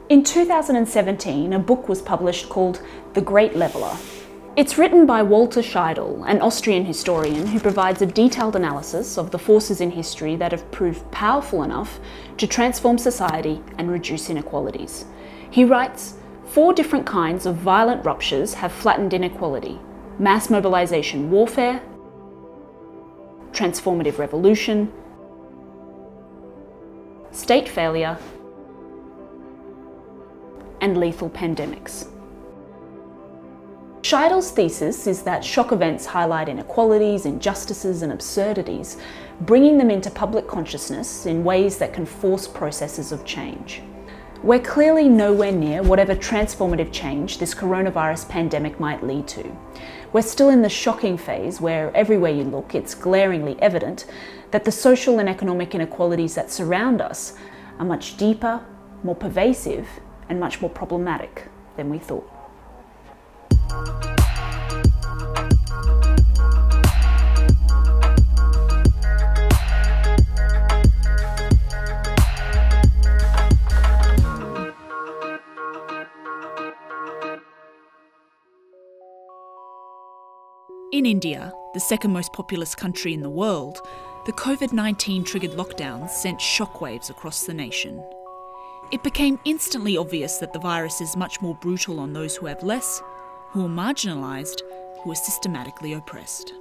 In 2017, a book was published called The Great Leveller. It's written by Walter Scheidel, an Austrian historian who provides a detailed analysis of the forces in history that have proved powerful enough to transform society and reduce inequalities. He writes, 4 different kinds of violent ruptures have flattened inequality: mass mobilization warfare, transformative revolution, state failure, and lethal pandemics. Scheidel's thesis is that shock events highlight inequalities, injustices, and absurdities, bringing them into public consciousness in ways that can force processes of change. We're clearly nowhere near whatever transformative change this coronavirus pandemic might lead to. We're still in the shocking phase where everywhere you look, it's glaringly evident that the social and economic inequalities that surround us are much deeper, more pervasive, and much more problematic than we thought. In India, the second most populous country in the world, the COVID-19 triggered lockdowns sent shockwaves across the nation. It became instantly obvious that the virus is much more brutal on those who have less, who are marginalised, who are systematically oppressed.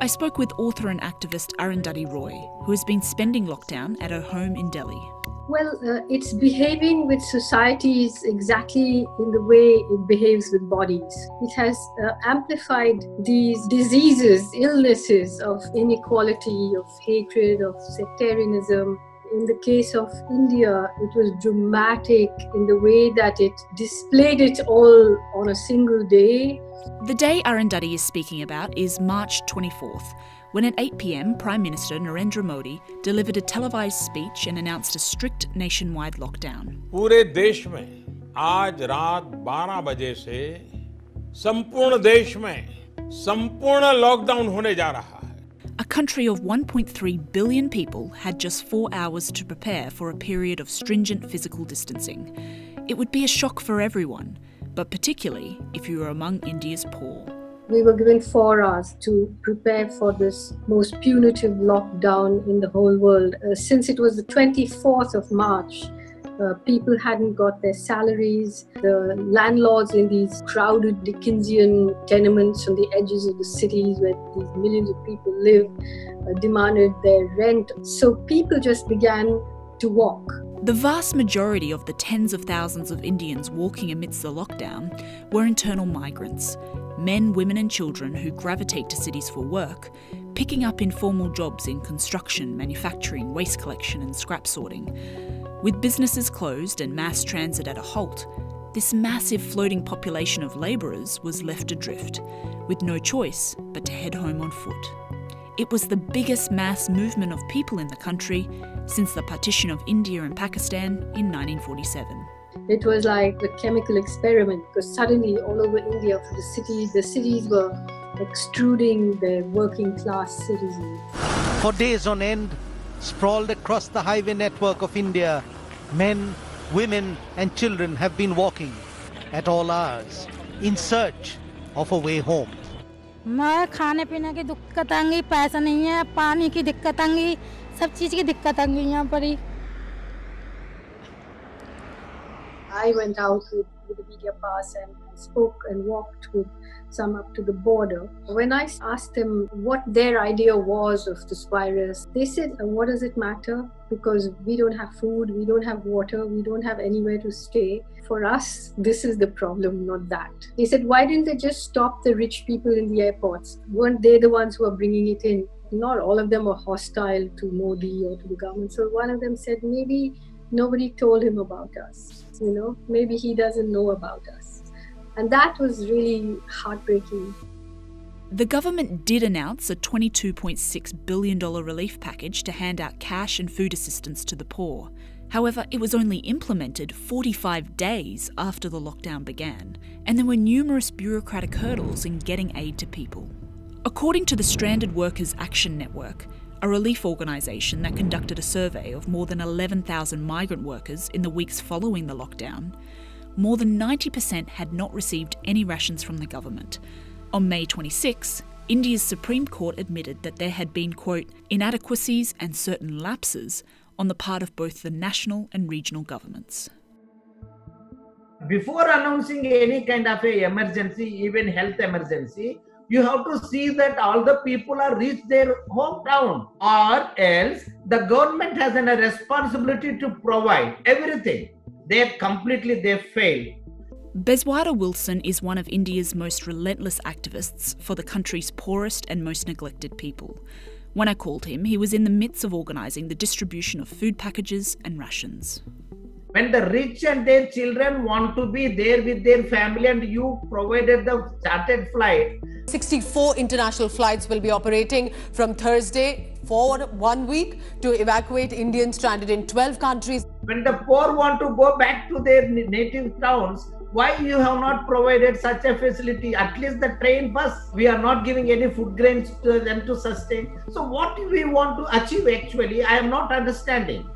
I spoke with author and activist Arundhati Roy, who has been spending lockdown at her home in Delhi. Well, it's behaving with societies exactly in the way it behaves with bodies. It has amplified these diseases, illnesses of inequality, of hatred, of sectarianism. In the case of India, it was dramatic in the way that it displayed it all on a single day. The day Arundhati is speaking about is March 24th, when at 8 p.m, Prime Minister Narendra Modi delivered a televised speech and announced a strict nationwide lockdown. पूरे देश में आज रात 12 बजे से संपूर्ण देश में संपूर्ण लॉकडाउन होने जा रहा है. A country of 1.3 billion people had just 4 hours to prepare for a period of stringent physical distancing. It would be a shock for everyone, but particularly if you were among India's poor. We were given 4 hours to prepare for this most punitive lockdown in the whole world. Since it was the 24th of March, people hadn't got their salaries. The landlords in these crowded Dickensian tenements on the edges of the cities where these millions of people live demanded their rent. So people just began to walk. The vast majority of the tens of thousands of Indians walking amidst the lockdown were internal migrants, men, women and children who gravitate to cities for work, picking up informal jobs in construction, manufacturing, waste collection and scrap sorting. With businesses closed and mass transit at a halt, this massive floating population of labourers was left adrift, with no choice but to head home on foot. It was the biggest mass movement of people in the country since the partition of India and Pakistan in 1947. It was like a chemical experiment because suddenly all over India, the cities were extruding their working class citizens. For days on end, sprawled across the highway network of India, men, women and children have been walking at all hours in search of a way home. मैं खाने पीने की दिक्कत आएंगी, पैसा नहीं है, पानी की दिक्कत आएंगी, सब चीज़ की दिक्कत आएंगी यहाँ पर ही. I went out with the media pass and spoke and walked with some up to the border. When I asked them what their idea was of this virus, they said, what does it matter? Because we don't have food, we don't have water, we don't have anywhere to stay. For us, this is the problem, not that. They said, why didn't they just stop the rich people in the airports? Weren't they the ones who are bringing it in? Not all of them were hostile to Modi or to the government. So one of them said, maybe nobody told him about us. Maybe he doesn't know about us. And that was really heartbreaking. The government did announce a $22.6 billion relief package to hand out cash and food assistance to the poor. However, it was only implemented 45 days after the lockdown began, and there were numerous bureaucratic hurdles in getting aid to people. According to the Stranded Workers Action Network, a relief organisation that conducted a survey of more than 11,000 migrant workers in the weeks following the lockdown, more than 90% had not received any rations from the government. On May 26, India's Supreme Court admitted that there had been, quote, inadequacies and certain lapses on the part of both the national and regional governments. Before announcing any kind of a emergency, even health emergency, you have to see that all the people are reached their hometown, or else the government has a responsibility to provide everything. They fail. Beswara Wilson is one of India's most relentless activists for the country's poorest and most neglected people. When I called him, he was in the midst of organising the distribution of food packages and rations. When the rich and their children want to be there with their family and you provided the chartered flight. 64 international flights will be operating from Thursday for 1 week to evacuate Indians stranded in 12 countries. When the poor want to go back to their native towns, why you have not provided such a facility? At least the train bus, we are not giving any food grains to them to sustain. So what do we want to achieve actually? I am not understanding.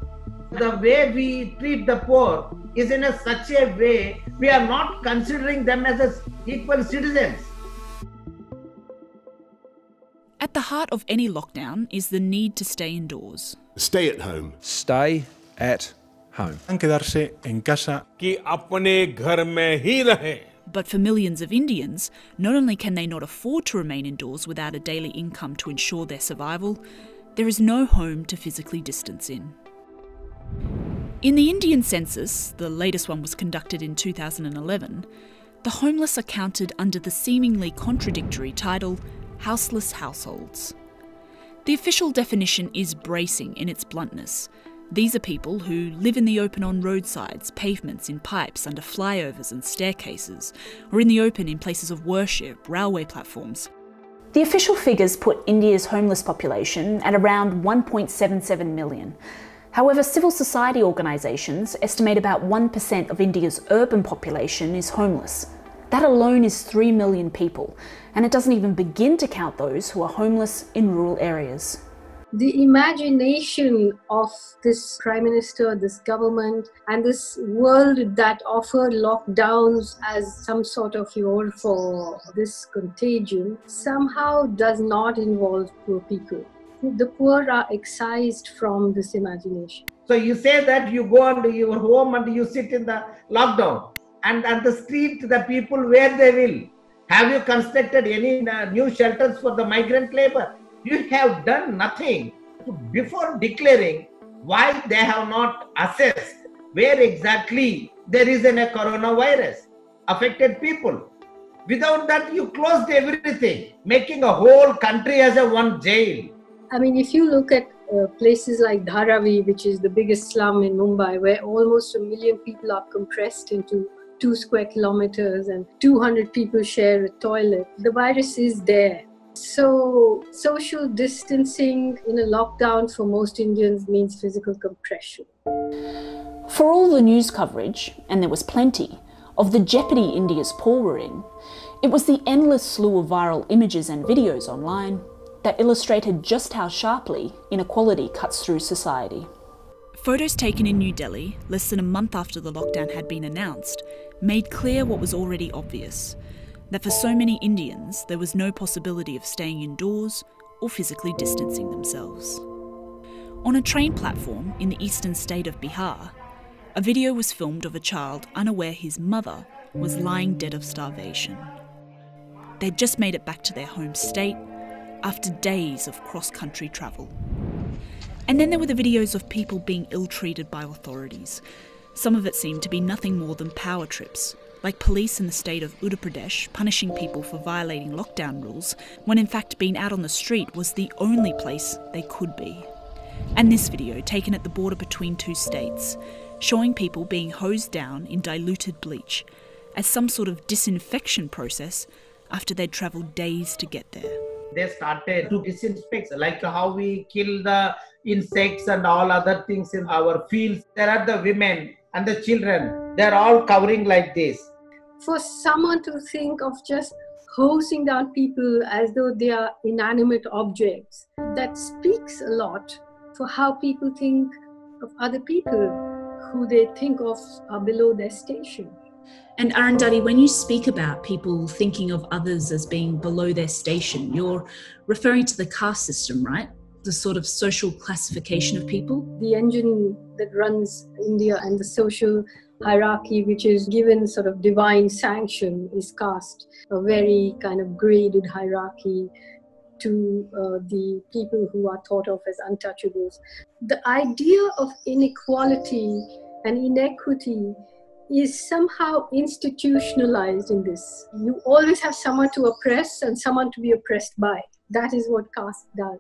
The way we treat the poor is in such a way, we are not considering them as equal citizens. At the heart of any lockdown is the need to stay indoors. Stay at home. Stay at home. Quedarse en casa. कि अपने घर में ही रहें. But for millions of Indians, not only can they not afford to remain indoors without a daily income to ensure their survival, there is no home to physically distance in. In the Indian census, the latest one was conducted in 2011, the homeless are counted under the seemingly contradictory title Houseless Households. The official definition is bracing in its bluntness. These are people who live in the open on roadsides, pavements, in pipes, under flyovers and staircases, or in the open in places of worship, railway platforms. The official figures put India's homeless population at around 1.77 million. However, civil society organisations estimate about 1% of India's urban population is homeless. That alone is 3 million people, and it doesn't even begin to count those who are homeless in rural areas. The imagination of this Prime Minister, this government, and this world that offer lockdowns as some sort of cure for this contagion somehow does not involve poor people. The poor are excised from this imagination. So you say that you go into your home and you sit in the lockdown, and at the street the people where they will. Have you constructed any new shelters for the migrant labor? You have done nothing. Before declaring, why they have not assessed where exactly there is a coronavirus affected people. Without that, you closed everything, making a whole country as a one jail. I mean, if you look at places like Dharavi, which is the biggest slum in Mumbai, where almost 1 million people are compressed into 2 square kilometers and 200 people share a toilet, the virus is there. So social distancing in a lockdown for most Indians means physical compression. For all the news coverage, and there was plenty, of the jeopardy India's poor were in, it was the endless slew of viral images and videos online that illustrated just how sharply inequality cuts through society. Photos taken in New Delhi, less than a month after the lockdown had been announced, made clear what was already obvious, that for so many Indians there was no possibility of staying indoors or physically distancing themselves. On a train platform in the eastern state of Bihar, a video was filmed of a child unaware his mother was lying dead of starvation. They'd just made it back to their home state after days of cross-country travel. And then there were the videos of people being ill-treated by authorities. Some of it seemed to be nothing more than power trips, like police in the state of Uttar Pradesh punishing people for violating lockdown rules, when in fact being out on the street was the only place they could be. And this video, taken at the border between 2 states, showing people being hosed down in diluted bleach as some sort of disinfection process after they'd travelled days to get there. They started to disinfect, like how we kill the insects and all other things in our fields. There are the women and the children, they're all covering like this. For someone to think of just hosing down people as though they are inanimate objects. That speaks a lot for how people think of other people who they think of are below their station. And Arundhati, when you speak about people thinking of others as being below their station, you're referring to the caste system, right? The sort of social classification of people? The engine that runs India and the social hierarchy, which is given sort of divine sanction, is caste, a very kind of graded hierarchy to the people who are thought of as untouchables. The idea of inequality and inequity is somehow institutionalized in this. You always have someone to oppress and someone to be oppressed by. That is what caste does.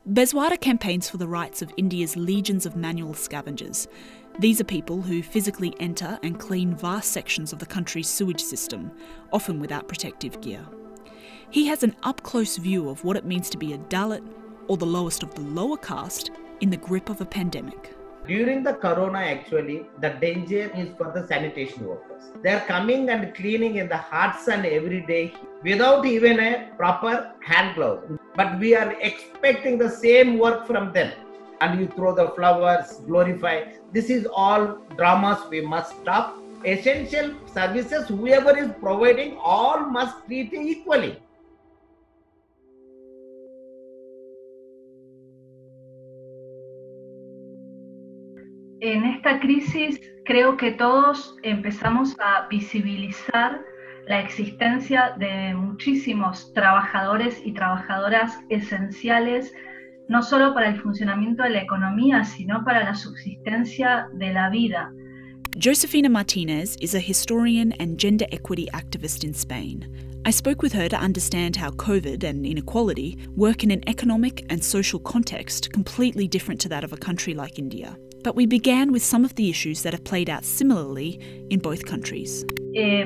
Bezwada campaigns for the rights of India's legions of manual scavengers. These are people who physically enter and clean vast sections of the country's sewage system, often without protective gear. He has an up-close view of what it means to be a Dalit, or the lowest of the lower caste, in the grip of a pandemic. During the corona, actually, the danger is for the sanitation workers. They are coming and cleaning in the hot sun every day without even a proper hand glove. But we are expecting the same work from them. And you throw the flowers, glorify. This is all dramas we must stop. Essential services, whoever is providing, all must treat equally. En esta crisis creo que todos empezamos a visibilizar la existencia de muchísimos trabajadores y trabajadoras esenciales, no solo para el funcionamiento de la economía, sino para la subsistencia de la vida. Josefina Martinez is a historian and gender equity activist in Spain. I spoke with her to understand how COVID and inequality work in an economic and social context completely different to that of a country like India. But we began with some of the issues that have played out similarly in both countries.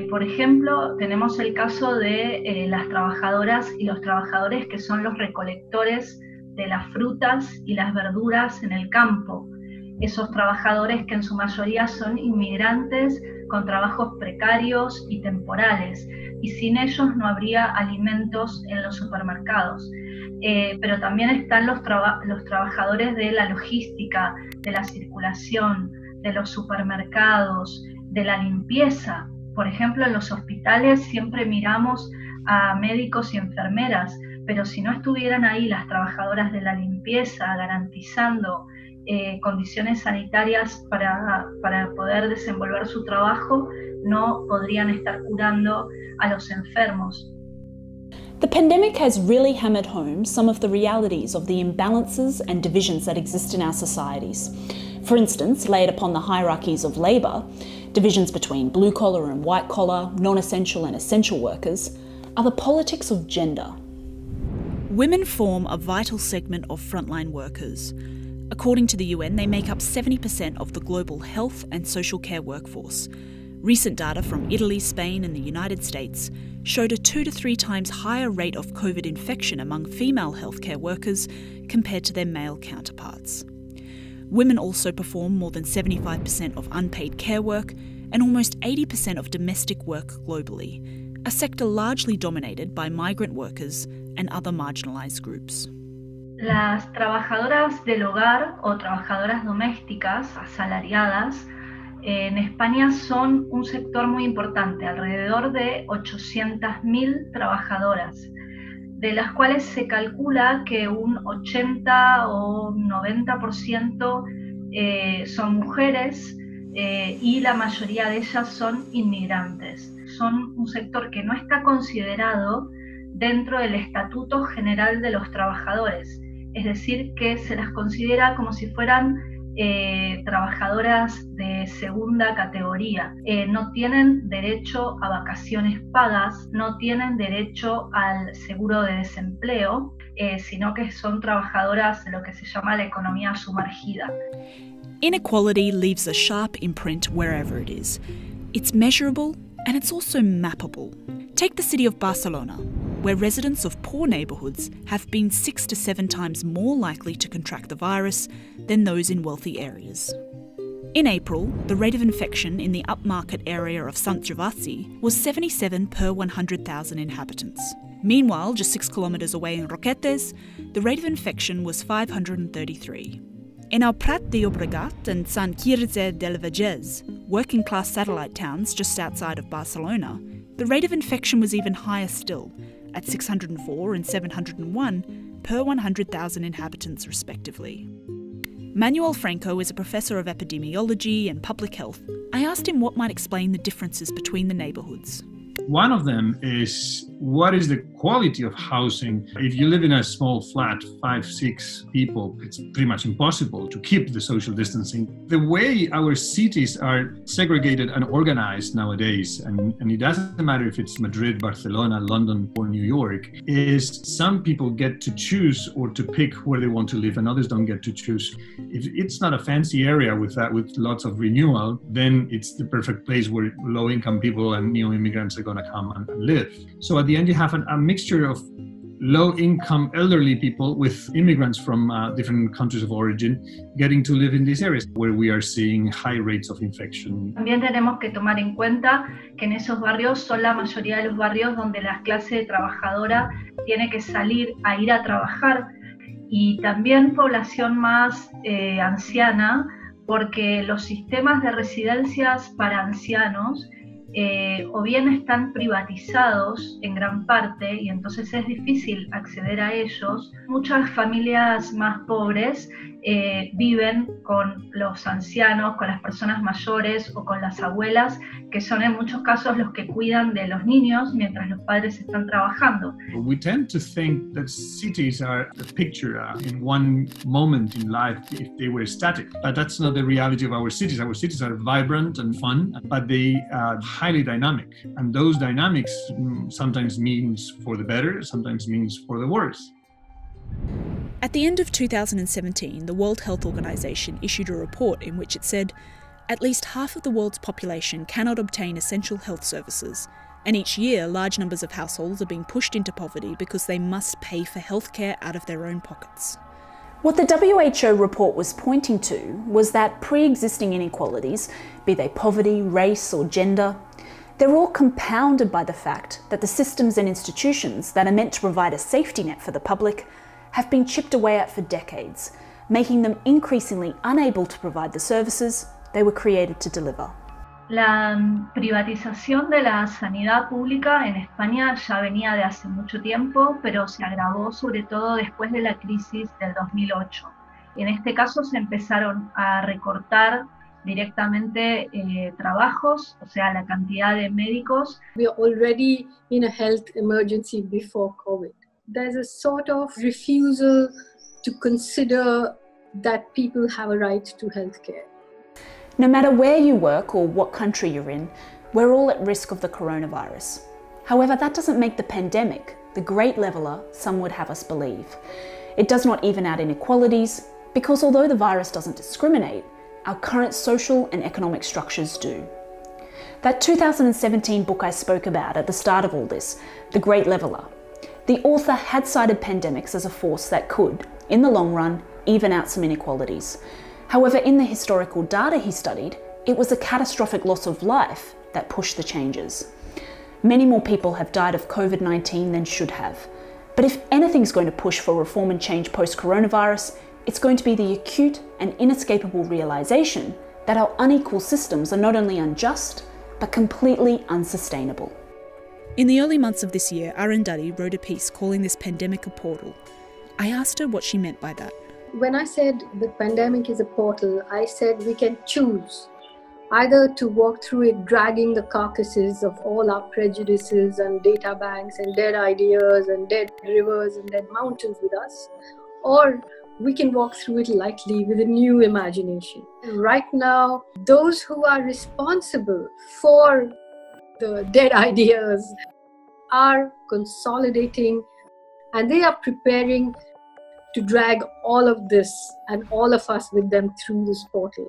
Por ejemplo, tenemos el caso de las trabajadoras y los trabajadores que son los recolectores de las frutas y las verduras en el campo. Esos trabajadores que en su mayoría son inmigrantes con trabajos precarios y temporales, y sin ellos no habría alimentos en los supermercados. Pero también están los trabajadores de la logística, de la circulación, de los supermercados, de la limpieza. Por ejemplo, en los hospitales siempre miramos a médicos y enfermeras, pero si no estuvieran ahí las trabajadoras de la limpieza garantizando condiciones sanitarias para poder desenvolver su trabajo, no podrían estar curando a los enfermos. The pandemic has really hammered home some of the realities of the imbalances and divisions that exist in our societies. For instance, laid upon the hierarchies of labour, divisions between blue-collar and white-collar, non-essential and essential workers, are the politics of gender. Women form a vital segment of frontline workers. According to the UN, they make up 70% of the global health and social care workforce. Recent data from Italy, Spain and the United States showed a 2 to 3 times higher rate of COVID infection among female healthcare workers compared to their male counterparts. Women also perform more than 75% of unpaid care work and almost 80% of domestic work globally, a sector largely dominated by migrant workers and other marginalised groups. Las trabajadoras del hogar o trabajadoras domésticas asalariadas en España son un sector muy importante, alrededor de 800.000 trabajadoras, de las cuales se calcula que un 80 o 90% son mujeres y la mayoría de ellas son inmigrantes. Son un sector que no está considerado dentro del Estatuto General de los Trabajadores, es decir, que se las considera como si fueran trabajadoras de segunda categoría. No tienen derecho a vacaciones pagas, no tienen derecho al seguro de desempleo, sino que son trabajadoras de lo que se llama la economía sumergida. Inequality leaves a sharp imprint wherever it is. It's measurable and it's also mappable. Take the city of Barcelona, where residents of poor neighbourhoods have been 6 to 7 times more likely to contract the virus than those in wealthy areas. In April, the rate of infection in the upmarket area of Sant Gervasi was 77 per 100,000 inhabitants. Meanwhile, just 6 kilometres away in Roquetes, the rate of infection was 533. In El Prat de Llobregat and Sant Quirze del Vallès, working-class satellite towns just outside of Barcelona, the rate of infection was even higher still, at 604 and 701 per 100,000 inhabitants respectively. Manuel Franco is a professor of epidemiology and public health. I asked him what might explain the differences between the neighbourhoods. One of them is, what is the quality of housing? If you live in a small flat, 5, 6 people, it's pretty much impossible to keep the social distancing. The way our cities are segregated and organized nowadays, and it doesn't matter if it's Madrid, Barcelona, London, or New York, is some people get to choose or to pick where they want to live and others don't get to choose. If it's not a fancy area with lots of renewal, then it's the perfect place where low-income people and new immigrants are going to come and live. So at the end, you have a mixture of low-income elderly people with immigrants from different countries of origin getting to live in these areas where we are seeing high rates of infection. También tenemos que tomar en cuenta que en esos barrios son la mayoría de los barrios donde la clase trabajadora tiene que salir a ir a trabajar, y también población más anciana, porque los sistemas de residencias para ancianos o bien están privatizados en gran parte y entonces es difícil acceder a ellos. Muchas familias más pobres viven con los ancianos, con las personas mayores o con las abuelas, que son en muchos casos los que cuidan de los niños mientras los padres están trabajando. We tend to think that cities are a picture in one moment in life if they were static, but that's not the reality of our cities. Our cities are vibrant and fun, but they are highly dynamic, and those dynamics sometimes means for the better, sometimes means for the worse. At the end of 2017, the World Health Organization issued a report in which it said at least half of the world's population cannot obtain essential health services, and each year large numbers of households are being pushed into poverty because they must pay for healthcare out of their own pockets. What the WHO report was pointing to was that pre-existing inequalities, be they poverty, race or gender, they're all compounded by the fact that the systems and institutions that are meant to provide a safety net for the public have been chipped away at for decades, making them increasingly unable to provide the services they were created to deliver. La privatización de la sanidad pública en España ya venía de hace mucho tiempo, pero se agravó sobre todo después de la crisis del 2008. Y en este caso se empezaron a recortar directamente trabajos, o sea, la cantidad de médicos. We are already in a health emergency before COVID. There's a sort of refusal to consider that people have a right to healthcare. No matter where you work or what country you're in, we're all at risk of the coronavirus. However, that doesn't make the pandemic the great leveller some would have us believe. It does not even out inequalities, because although the virus doesn't discriminate, our current social and economic structures do. That 2017 book I spoke about at the start of all this, The Great Leveller, the author had cited pandemics as a force that could, in the long run, even out some inequalities. However, in the historical data he studied, it was a catastrophic loss of life that pushed the changes. Many more people have died of COVID-19 than should have. But if anything's going to push for reform and change post-coronavirus, it's going to be the acute and inescapable realization that our unequal systems are not only unjust, but completely unsustainable. In the early months of this year, Arundhati wrote a piece calling this pandemic a portal. I asked her what she meant by that. When I said the pandemic is a portal, I said we can choose either to walk through it dragging the carcasses of all our prejudices and data banks and dead ideas and dead rivers and dead mountains with us, or we can walk through it lightly with a new imagination. Right now, those who are responsible for the dead ideas are consolidating, and they are preparing to drag all of this and all of us with them through this portal.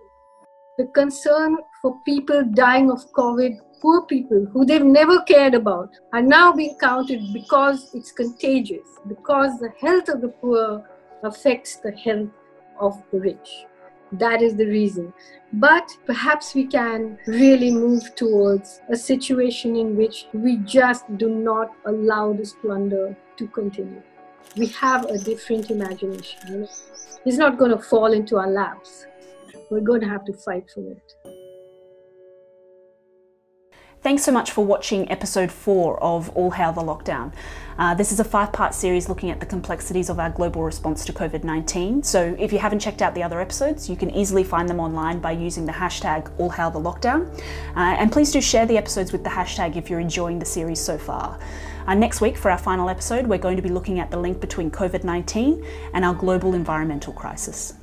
The concern for people dying of COVID, poor people who they've never cared about, are now being counted because it's contagious, because the health of the poor affects the health of the rich. That is the reason. But perhaps we can really move towards a situation in which we just do not allow this plunder to continue. We have a different imagination. You know? It's not going to fall into our laps. We're going to have to fight for it. Thanks so much for watching episode 4 of All Hail the Lockdown. This is a 5-part series looking at the complexities of our global response to COVID-19. So if you haven't checked out the other episodes, you can easily find them online by using the hashtag AllHailTheLockdown. And please do share the episodes with the hashtag if you're enjoying the series so far. Next week, for our final episode, we're going to be looking at the link between COVID-19 and our global environmental crisis.